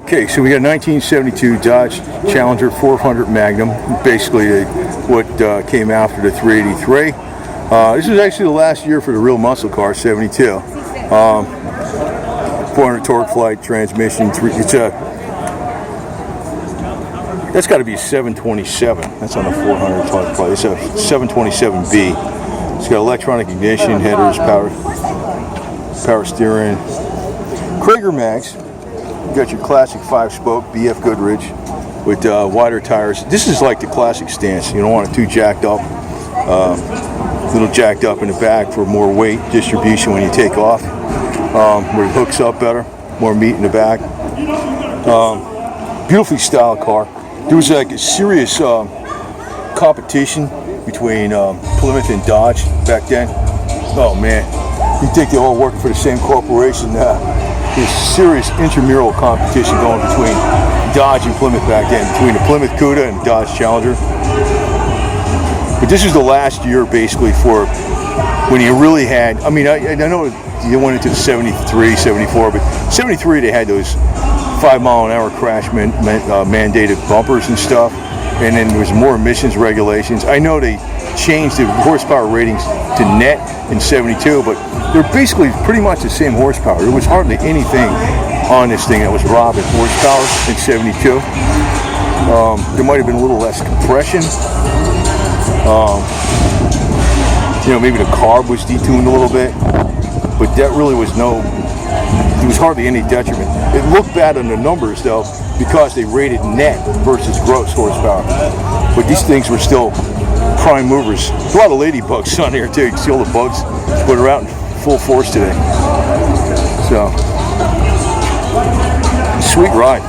Okay, so we got a 1972 Dodge Challenger 400 Magnum, basically what came after the 383. This is actually the last year for the real muscle car, 72. 400 torque flight transmission. That's got to be a 727. That's on a 400 torque flight. It's a 727B. It's got electronic ignition, headers, power steering. Krager mags. You got your classic 5-spoke BF Goodrich with wider tires. This is like the classic stance. You don't want it too jacked up. A little jacked up in the back for more weight distribution when you take off. Where it hooks up better. More meat in the back. Beautifully styled car. There was like a serious competition between Plymouth and Dodge back then. Oh man, you think they all work for the same corporation? There's serious intramural competition going between Dodge and Plymouth back then, between the Plymouth Cuda and Dodge Challenger. But this was the last year basically for when you really had, I mean, I know you went into the 73, 74, but 73 they had those 5-mile-an-hour crash mandated bumpers and stuff, and then there was more emissions regulations. I know they changed the horsepower ratings to net in 72, but they're basically pretty much the same horsepower. There was hardly anything on this thing that was robbing horsepower in 72. There might have been a little less compression. Maybe the carb was detuned a little bit, but that really was there was hardly any detriment. It looked bad on the numbers though, because they rated net versus gross horsepower. But these things were still prime movers. There's a lot of ladybugs on here too. You can see all the bugs, but they're out in full force today. So, sweet ride.